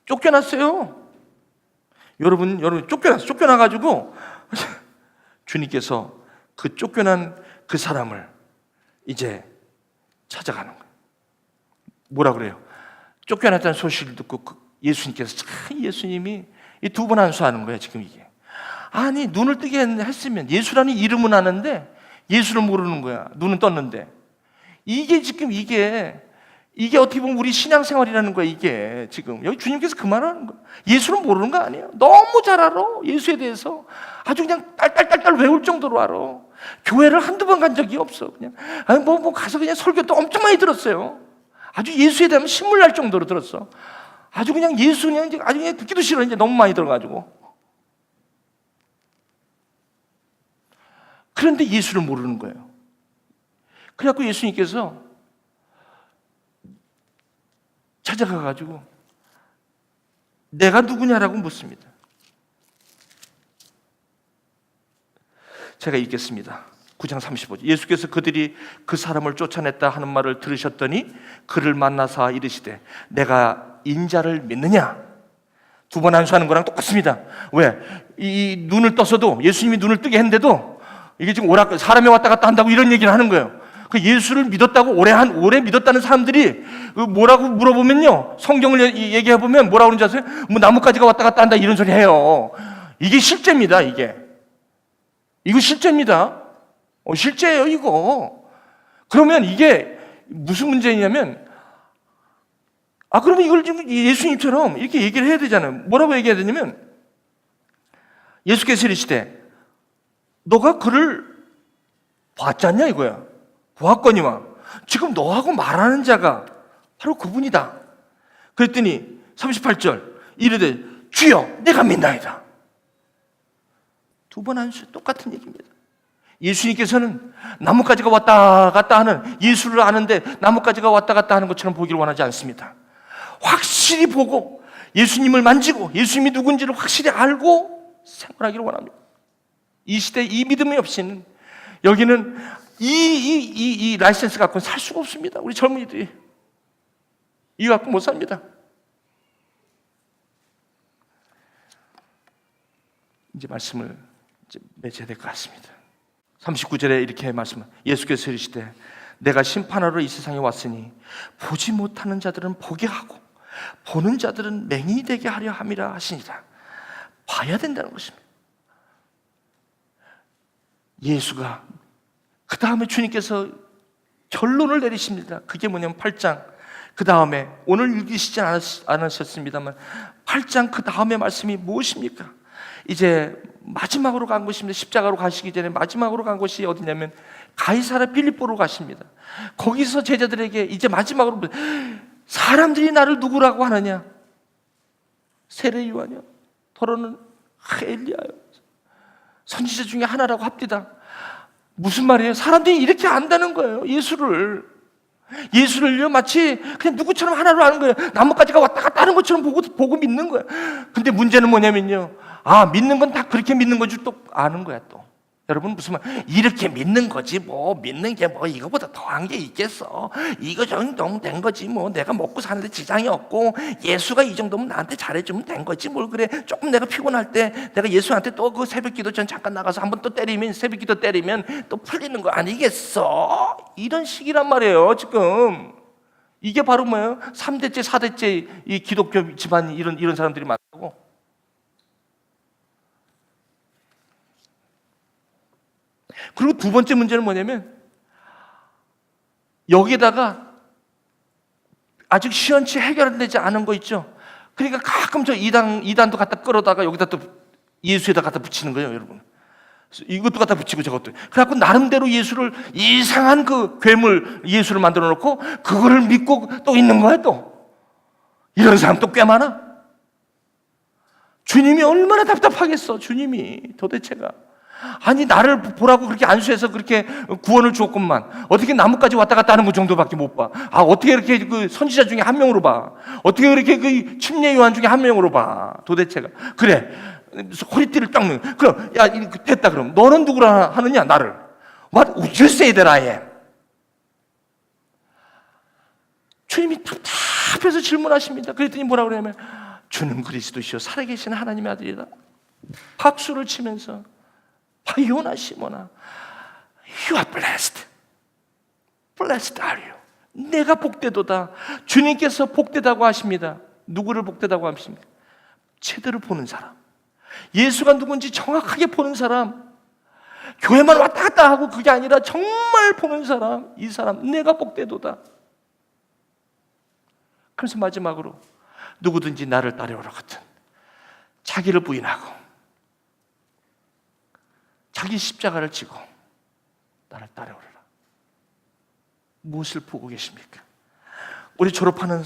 쫓겨났어요. 여러분 쫓겨나가지고 주님께서 그 쫓겨난 그 사람을 이제 찾아가는 거예요. 뭐라 그래요? 쫓겨났다는 소식을 듣고 예수님께서 예수님이 이 두 번 안수하는 거예요. 지금 이게 눈을 뜨게 했으면, 예수라는 이름은 아는데 예수를 모르는 거야. 눈은 떴는데. 이게 어떻게 보면 우리 신앙생활이라는 거야. 이게 지금 여기 주님께서 그 말하는 거야. 예수를 모르는 거 아니에요. 너무 잘 알아. 예수에 대해서 아주 그냥 딸딸딸딸 외울 정도로 알아. 교회를 한두 번 간 적이 없어. 그냥 가서 그냥 설교도 엄청 많이 들었어요. 아주 예수에 대한 신물 날 정도로 들었어. 아주 그냥 아주 그냥 듣기도 싫어. 이제 너무 많이 들어가지고. 그런데 예수를 모르는 거예요. 그래갖고 예수님께서 찾아가가지고 내가 누구냐라고 묻습니다. 제가 읽겠습니다. 9장 35절. 예수께서 그들이 그 사람을 쫓아냈다 하는 말을 들으셨더니 그를 만나사 이르시되 내가 인자를 믿느냐? 두 번 안수하는 거랑 똑같습니다. 왜? 이 눈을 떴어도, 예수님이 눈을 뜨게 했는데도 이게 지금 사람이 왔다 갔다 한다고 이런 얘기를 하는 거예요. 그 예수를 믿었다고 오래 믿었다는 사람들이 뭐라고 물어보면요, 성경을 얘기해 보면 뭐라고 그러는지 아세요? 뭐 나뭇가지가 왔다 갔다 한다 이런 소리 해요. 이게 실제입니다. 이거 실제입니다. 실제예요, 이거. 그러면 이게 무슨 문제냐면, 그러면 이걸 지금 예수님처럼 이렇게 얘기를 해야 되잖아요. 뭐라고 얘기해야 되냐면, 예수께서 이르시되 너가 그를 봤지 않냐 이거야. 보았거니와 지금 너하고 말하는 자가 바로 그분이다. 그랬더니 38절 이르되 주여 내가 믿나이다. 두 번 안수, 똑같은 얘기입니다. 예수님께서는 나뭇가지가 왔다 갔다 하는, 예수를 아는데 나뭇가지가 왔다 갔다 하는 것처럼 보기를 원하지 않습니다. 확실히 보고 예수님을 만지고 예수님이 누군지를 확실히 알고 생활하기를 원합니다. 이 시대 이 믿음이 없이는 여기는 이 라이센스 갖고는 살 수가 없습니다. 우리 젊은이들이 이거 갖고 못 삽니다. 이제 말씀을 맺어야 될 것 같습니다. 39절에 이렇게 말씀합니다. 예수께서 이르시되 내가 심판하러 이 세상에 왔으니 보지 못하는 자들은 보게 하고 보는 자들은 맹인이 되게 하려 함이라 하시니라. 봐야 된다는 것입니다. 예수가 그 다음에 주님께서 결론을 내리십니다. 그게 뭐냐면 8장 그 다음에, 오늘 읽으시지 않으셨습니다만 8장 그 다음에 말씀이 무엇입니까? 이제 마지막으로 간 곳입니다. 십자가로 가시기 전에 마지막으로 간 곳이 어디냐면 가이사랴 빌립보로 가십니다. 거기서 제자들에게 이제 마지막으로 사람들이 나를 누구라고 하느냐? 세례 요한이요, 더러는 엘리야요, 선지자 중에 하나라고 합디다. 무슨 말이에요? 사람들이 이렇게 안다는 거예요. 예수를요 마치 그냥 누구처럼 하나로 아는 거예요. 나뭇가지가 왔다 갔다 하는 것처럼 보고 믿는 거예요. 근데 문제는 뭐냐면요, 믿는 건 다 그렇게 믿는 건 줄 또 아는 거야. 또 여러분 무슨 말, 이렇게 믿는 거지 뭐, 믿는 게 뭐 이거보다 더한 게 있겠어, 이거 정도 된 거지 뭐, 내가 먹고 사는데 지장이 없고 예수가 이 정도면 나한테 잘해주면 된 거지 뭘 그래. 조금 내가 피곤할 때 내가 예수한테 또 그 새벽기도 전 잠깐 나가서 한번 또 때리면, 새벽기도 때리면 또 풀리는 거 아니겠어? 이런 식이란 말이에요. 지금 이게 바로 뭐예요? 3대째 4대째 이 기독교 집안 이런 사람들이 많다고. 그리고 두 번째 문제는 뭐냐면, 여기에다가 아직 시원치 해결되지 않은 거 있죠. 그러니까 가끔 저 이단도 갖다 끌어다가 여기다 또 예수에다 갖다 붙이는 거예요, 여러분. 이것도 갖다 붙이고 저것도. 그래갖고 나름대로 예수를, 이상한 그 괴물 예수를 만들어 놓고 그거를 믿고 또 있는 거야. 또 이런 사람 또 꽤 많아. 주님이 얼마나 답답하겠어. 주님이 도대체가, 아니 나를 보라고 그렇게 안수해서 그렇게 구원을 주었건만 어떻게 나뭇가지 왔다 갔다 하는 것 정도밖에 못 봐? 어떻게 이렇게 그 선지자 중에 한 명으로 봐? 어떻게 그렇게 그 침례 요한 중에 한 명으로 봐? 도대체가. 그래, 허리띠를 딱 넣는. 그럼 야 됐다. 그럼 너는 누구라 하느냐? 나를. What would you say that I am? 주님이 답답해서 질문하십니다. 그랬더니 뭐라고 그러냐면 주는 그리스도시요 살아계신 하나님의 아들이다. 박수를 치면서 바요나 시모나, you are blessed. Blessed are you. 내가 복되도다. 주님께서 복되다고 하십니다. 누구를 복되다고 하십니까? 제대로 보는 사람, 예수가 누군지 정확하게 보는 사람, 교회만 왔다 갔다 하고 그게 아니라 정말 보는 사람, 이 사람 내가 복되도다. 그래서 마지막으로 누구든지 나를 따르오라 같은, 자기를 부인하고 자기 십자가를 지고 나를 따라오라. 무엇을 보고 계십니까? 우리 졸업하는,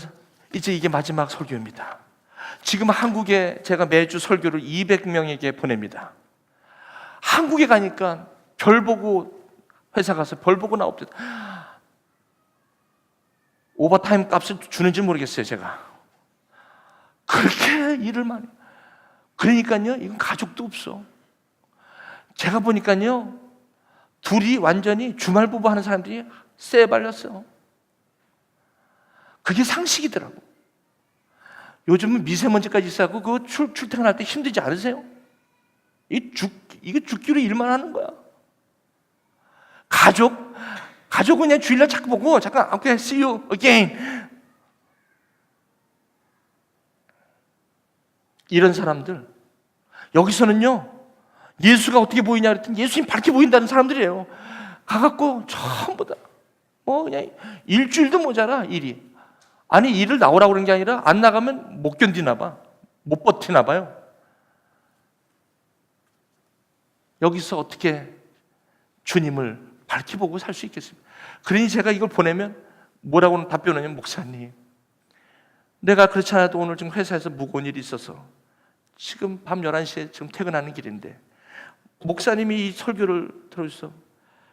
이제 이게 마지막 설교입니다. 지금 한국에 제가 매주 설교를 200명에게 보냅니다. 한국에 가니까 별 보고, 회사 가서 별 보고 나옵니다. 오버타임 값을 주는지 모르겠어요. 제가 그렇게 일을 많이. 그러니까요, 이건 가족도 없어. 제가 보니까요, 둘이 완전히 주말부부 하는 사람들이 쎄 발렸어요. 그게 상식이더라고. 요즘은 미세먼지까지 있어갖고 그거 출퇴근할 때 힘들지 않으세요? 이게 죽기로 일만 하는 거야. 가족은 그냥 주일날 자꾸 보고 잠깐 okay, see you again. 이런 사람들 여기서는요 예수가 어떻게 보이냐 그랬더니 예수님 밝게 보인다는 사람들이에요. 가갖고 전부 다 그냥 일주일도 모자라 일이. 아니 일을 나오라고 그런 게 아니라 안 나가면 못 견디나 봐. 못 버티나 봐요. 여기서 어떻게 주님을 밝게 보고 살 수 있겠습니까? 그러니 제가 이걸 보내면 뭐라고 답변하냐면 목사님 내가 그렇지 않아도 오늘 지금 회사에서 무거운 일이 있어서 지금 밤 11시에 지금 퇴근하는 길인데 목사님이 이 설교를 들어주셔서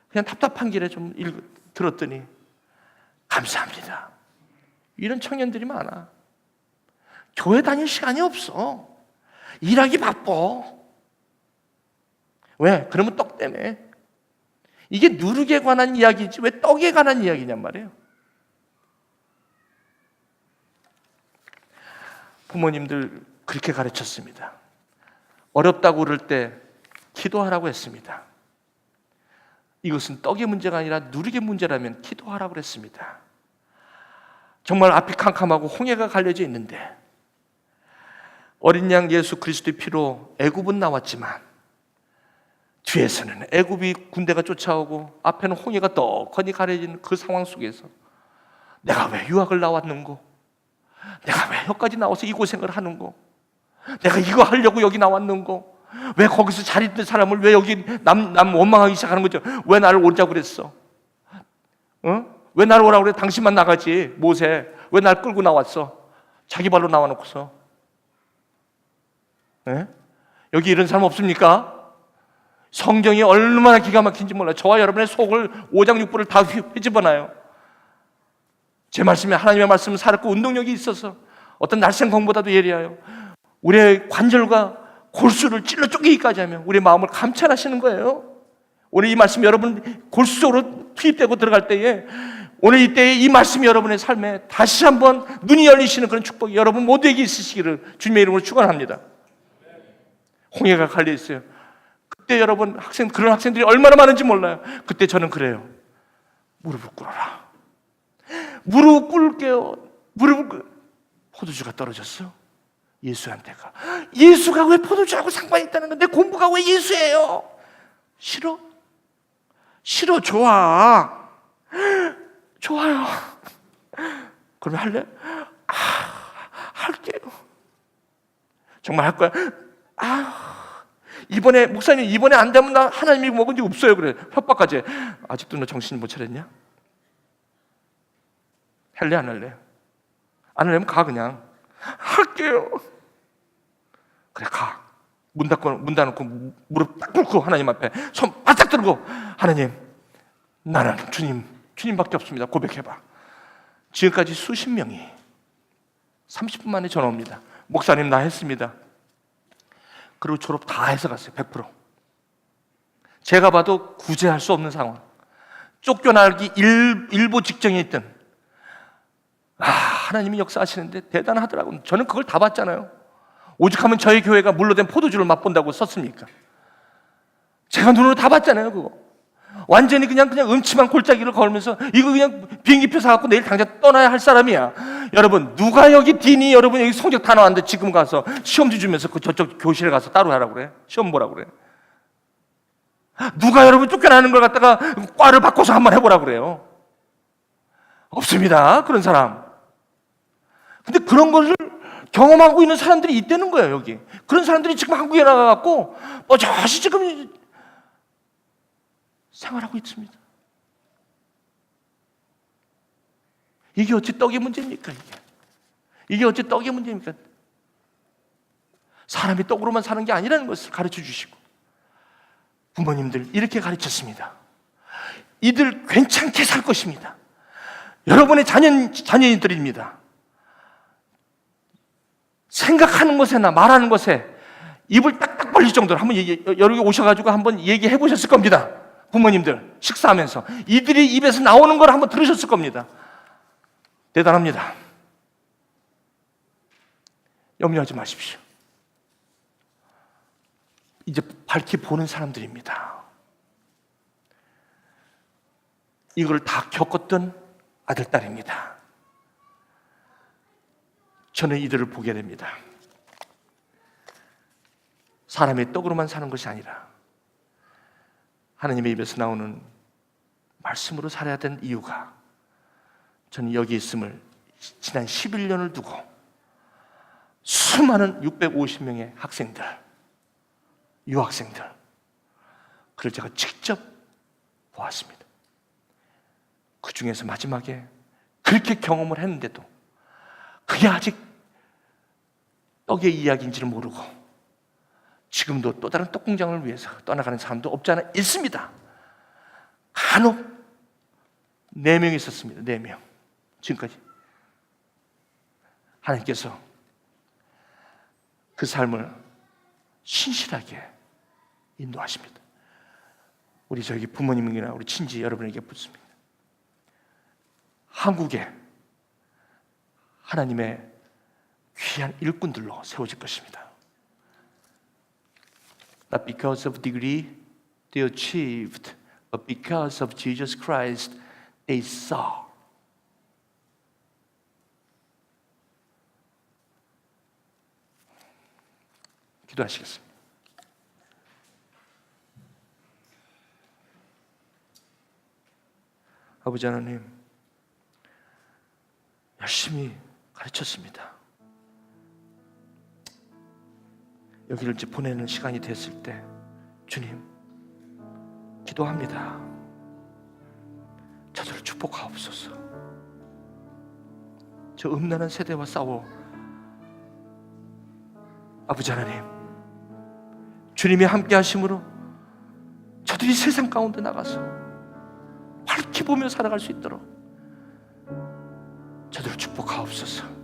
그냥 답답한 길에 좀 들었더니 감사합니다. 이런 청년들이 많아. 교회 다닐 시간이 없어. 일하기 바빠. 왜? 그러면 떡 때문에. 이게 누룩에 관한 이야기지 왜 떡에 관한 이야기냔 말이에요. 부모님들 그렇게 가르쳤습니다. 어렵다고 그럴 때 기도하라고 했습니다. 이것은 떡의 문제가 아니라 누룩의 문제라면 기도하라고 그랬습니다. 정말 앞이 캄캄하고 홍해가 갈려져 있는데 어린 양 예수 그리스도의 피로 애굽은 나왔지만 뒤에서는 애굽이 군대가 쫓아오고 앞에는 홍해가 떡하니 가려진 그 상황 속에서 내가 왜 유학을 나왔는고, 내가 왜 여기까지 나와서 이 고생을 하는고, 내가 이거 하려고 여기 나왔는고, 왜 거기서 잘 있던 사람을 왜 여기 남 원망하기 시작하는 거죠? 왜 나를 오자고 그랬어? 왜 나를 오라고 그래? 당신만 나가지. 모세 왜 날 끌고 나왔어? 자기 발로 나와놓고서. 여기 이런 사람 없습니까? 성경이 얼마나 기가 막힌지 몰라요. 저와 여러분의 속을 오장육부를 다 휘집어놔요. 제 말씀에 하나님의 말씀은 살았고 운동력이 있어서 어떤 날쌘콩보다도 예리하여 우리의 관절과 골수를 찔러 쪼개기까지 하면 우리의 마음을 감찰하시는 거예요. 오늘 이 말씀 여러분 골수 속으로 투입되고 들어갈 때에 오늘 이때에 이 말씀이 여러분의 삶에 다시 한번 눈이 열리시는 그런 축복이 여러분 모두에게 있으시기를 주님의 이름으로 축원합니다. 홍해가 갈려 있어요. 그때 여러분 그런 학생들이 얼마나 많은지 몰라요. 그때 저는 그래요. 무릎을 꿇어라. 무릎을 꿇을게요. 포도주가 떨어졌어. 예수한테가. 예수가 왜 포도주하고 상관이 있다는 건데 공부가 왜 예수예요? 싫어? 싫어. 좋아요. 그러면 할래? 할게요. 정말 할 거야? 목사님 이번에 안 되면 나 하나님이 먹은 적 없어요. 그래. 협박까지 해. 아직도 너 정신 못 차렸냐? 할래 안 할래? 안 하려면 가 그냥. 할게요. 그래 가. 문 닫고 무릎 딱 꿇고 하나님 앞에 손 바짝 들고 하나님 나는 주님밖에 없습니다. 고백해봐. 지금까지 수십 명이 30분 만에 전화 옵니다. 목사님 나 했습니다. 그리고 졸업 다 해서 갔어요. 100%. 제가 봐도 구제할 수 없는 상황. 쫓겨나기 일보 직전에 있던 하나님이 역사하시는데 대단하더라고요. 저는 그걸 다 봤잖아요. 오죽하면 저희 교회가 물로 된 포도주를 맛본다고 썼습니까? 제가 눈으로 다 봤잖아요. 그거 완전히 그냥 음침한 골짜기를 걸으면서 이거 그냥 비행기표 사갖고 내일 당장 떠나야 할 사람이야. 여러분 누가 여기 디니 여러분 여기 성적 다 나왔는데 지금 가서 시험지 주면서 저쪽 교실에 가서 따로 하라고 그래? 시험 보라고 그래? 누가 여러분 쫓겨나는 걸 갖다가 과를 바꿔서 한번 해보라고 그래요? 없습니다. 그런 사람. 근데 그런 것을 경험하고 있는 사람들이 있다는 거예요. 여기 그런 사람들이 지금 한국에 나가갖고 저시 지금 생활하고 있습니다. 이게 어찌 떡의 문제입니까? 이게 어찌 떡의 문제입니까? 사람이 떡으로만 사는 게 아니라는 것을 가르쳐 주시고 부모님들 이렇게 가르쳤습니다. 이들 괜찮게 살 것입니다. 여러분의 자녀들입니다. 생각하는 것에나 말하는 것에 입을 딱딱 벌릴 정도로 한번 여기 오셔가지고 한번 얘기해 보셨을 겁니다. 부모님들 식사하면서 이들이 입에서 나오는 걸 한번 들으셨을 겁니다. 대단합니다. 염려하지 마십시오. 이제 밝히 보는 사람들입니다. 이걸 다 겪었던 아들, 딸입니다. 저는 이들을 보게 됩니다. 사람의 떡으로만 사는 것이 아니라 하나님의 입에서 나오는 말씀으로 살아야 되는 이유가, 저는 여기 있음을 지난 11년을 두고 수많은 650명의 학생들, 유학생들, 그걸 제가 직접 보았습니다. 그 중에서 마지막에 그렇게 경험을 했는데도 그게 아직 떡의 이야기인지를 모르고 지금도 또 다른 떡 공장을 위해서 떠나가는 사람도 없지 않아 있습니다. 간혹 4명이 있었습니다. 4명. 지금까지 하나님께서 그 삶을 신실하게 인도하십니다. 우리 저기 부모님이나 우리 친지 여러분에게 묻습니다. 한국에 하나님의 귀한 일꾼들로 세워질 것입니다. Not because of degree they achieved, but because of Jesus Christ they saw. 기도하시겠습니다. 아버지 하나님, 열심히 가르쳤습니다. 여기를 이제 보내는 시간이 됐을 때 주님, 기도합니다. 저들을 축복하옵소서. 저 음란한 세대와 싸워 아버지 하나님, 주님이 함께 하심으로 저들이 세상 가운데 나가서 밝히 보며 살아갈 수 있도록 저들을 축복하옵소서.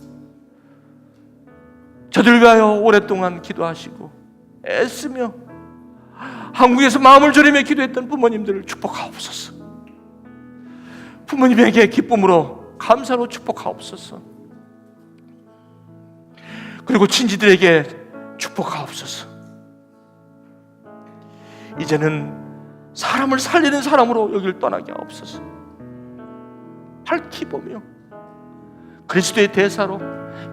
저들을 위하여 오랫동안 기도하시고 애쓰며 한국에서 마음을 졸이며 기도했던 부모님들을 축복하옵소서. 부모님에게 기쁨으로 감사로 축복하옵소서. 그리고 친지들에게 축복하옵소서. 이제는 사람을 살리는 사람으로 여기를 떠나게 하옵소서. 밝히 보며 그리스도의 대사로,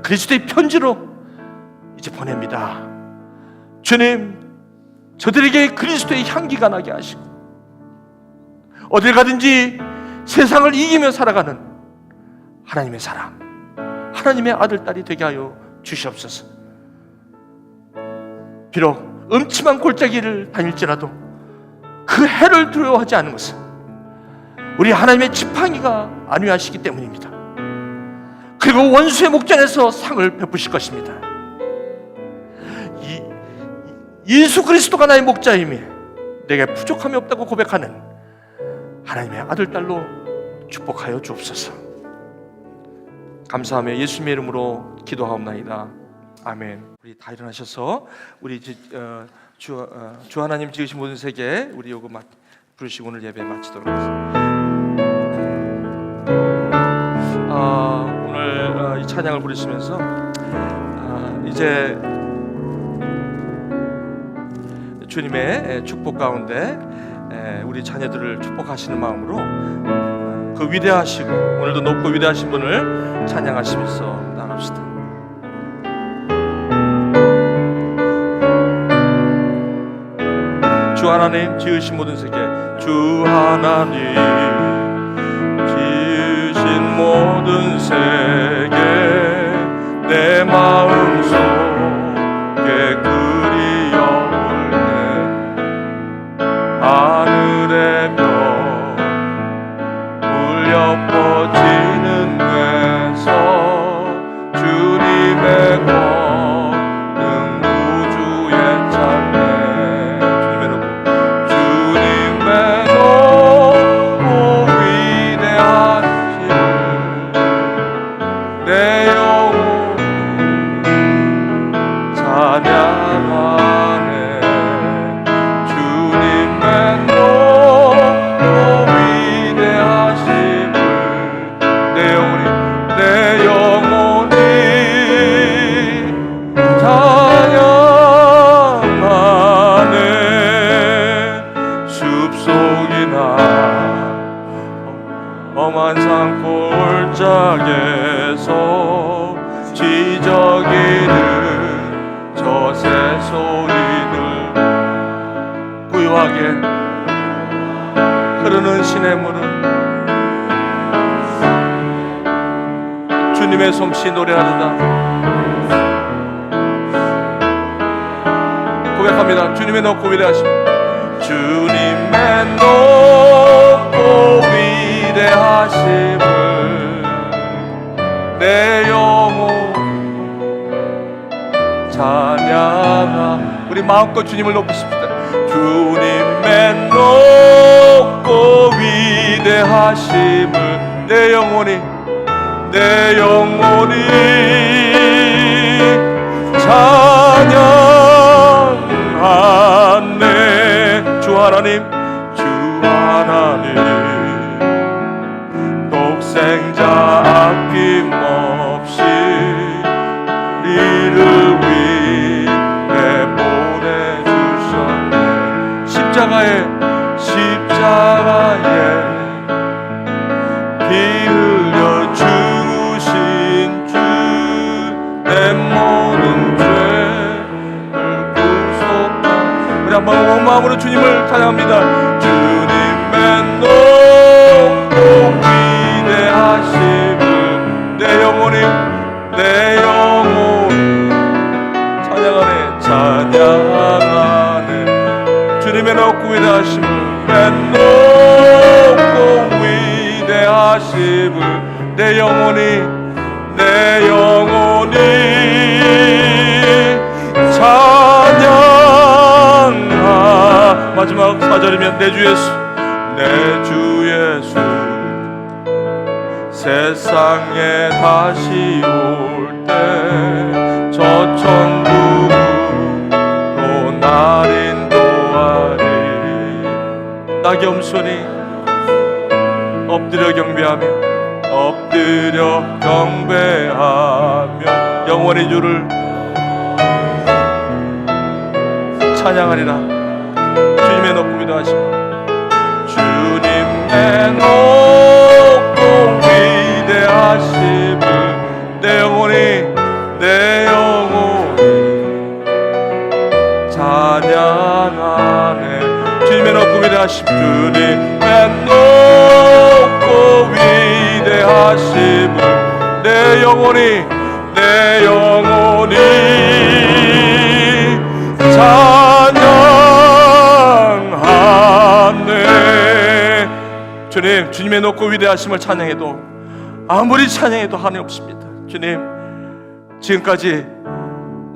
그리스도의 편지로 이제 보냅니다. 주님, 저들에게 그리스도의 향기가 나게 하시고 어딜 가든지 세상을 이기며 살아가는 하나님의 사람, 하나님의 아들, 딸이 되게 하여 주시옵소서. 비록 음침한 골짜기를 다닐지라도 그 해를 두려워하지 않는 것은 우리 하나님의 지팡이가 안위하시기 때문입니다. 그리고 원수의 목전에서 상을 베푸실 것입니다. 예수 그리스도가 나의 목자이며 내게 부족함이 없다고 고백하는 하나님의 아들, 딸로 축복하여 주옵소서. 감사하며 예수님의 이름으로 기도하옵나이다. 아멘. 우리 다 일어나셔서 우리 주 하나님 지으신 모든 세계 우리 요거 부르시고 오늘 예배 마치도록 하겠습니다. 오늘 이 찬양을 부르시면서 이제 주님의 축복 가운데 우리 자녀들을 축복하시는 마음으로 그 위대하시고 오늘도 높고 위대하신 분을 찬양하시면서 나갑시다. 주 하나님 지으신 모든 세계, 주 하나님 지으신 모든 세계 내 마음속에 그리워올 때 하늘의 별 울려 퍼지는 데서 주님의 권능 우주에 찬네. 주님의 높고 위대하신 내 영혼 찬양하네. 주님의 높고 당신의 무릎, 주님의 솜씨 노래하도다. 고백합니다. 주님의 높고 위대하심, 주님의 높고 위대하심을 내 영혼 찬양하. 우리 마음껏 주님을 높이십시다. 주님의 높고 위대하심을 내 영혼이 찬양하네. 주 하나님, 주 하나님, 독생자 아낌없이 우리를 위해 보내주셨네. 십자가에 피 흘려 죽으신 주, 내 모든 죄를 구속한. 우리 한번 온 마음으로 주님을 찬양합니다. 주님의 높고 위대하심을 내 영혼이 찬양하네, 찬양하네. 주님의 높고 위대하심을, 내 높고 위대하심을 내 영혼이 찬양하. 마지막 4절이면 내 주 예수, 내 주 예수 세상에 다시 올 때 저 천국으로 날 인도하리. 나의 엄손이 엎드려 경배하며 영원히 주를 찬양하리라. 주님의 높고 위대하심, 주님의 높고 위대하심을 내 영혼이 찬양하네. 주님의 높고 위대하심, 주님의 높고 위대하심을 내 영혼이 찬양하네. 주님, 주님의 높고 위대하심을 찬양해도 아무리 찬양해도 한이 없습니다. 주님, 지금까지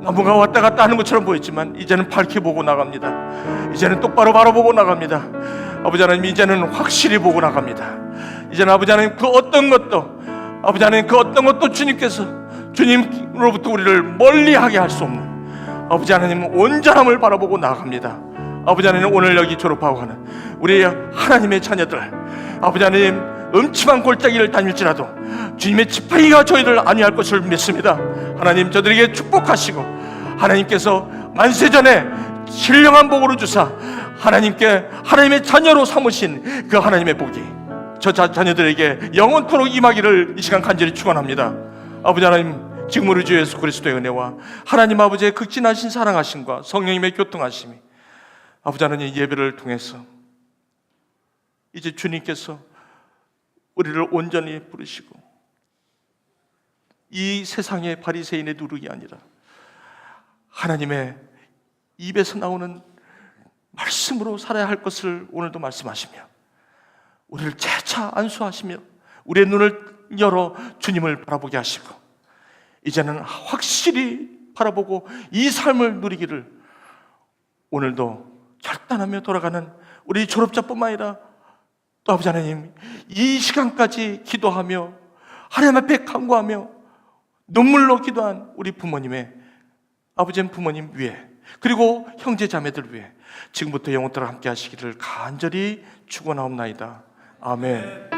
나무가 왔다 갔다 하는 것처럼 보였지만 이제는 밝게 보고 나갑니다. 이제는 똑바로 바라보고 나갑니다. 아버지 하나님, 이제는 확실히 보고 나갑니다. 이제는 아버지 하나님, 그 어떤 것도 주님께서 주님으로부터 우리를 멀리하게 할 수 없는 아버지 하나님 온전함을 바라보고 나아갑니다. 아버지 하나님, 오늘 여기 졸업하고 가는 우리 하나님의 자녀들, 아버지 하나님, 음침한 골짜기를 다닐지라도 주님의 지팡이가 저희를 안위할 것을 믿습니다. 하나님, 저들에게 축복하시고 하나님께서 만세전에 신령한 복으로 주사 하나님께 하나님의 자녀로 삼으신 그 하나님의 복이 저 자녀들에게 영원토록 임하기를 이 시간 간절히 축원합니다. 아버지 하나님, 지금 우리 주 예수 그리스도의 은혜와 하나님 아버지의 극진하신 사랑하심과 성령님의 교통하심이 아버지 하나님 예배를 통해서 이제 주님께서 우리를 온전히 부르시고 이 세상의 바리새인의 누룩이 아니라 하나님의 입에서 나오는 말씀으로 살아야 할 것을 오늘도 말씀하시며 우리를 재차 안수하시며 우리의 눈을 열어 주님을 바라보게 하시고 이제는 확실히 바라보고 이 삶을 누리기를 오늘도 결단하며 돌아가는 우리 졸업자뿐만 아니라 또 아버지 하나님, 이 시간까지 기도하며 하나님 앞에 간구하며 눈물로 기도한 우리 부모님의 아버지의 부모님 위해 그리고 형제 자매들 위해 지금부터 영원토록 함께 하시기를 간절히 축원하옵나이다. 아멘.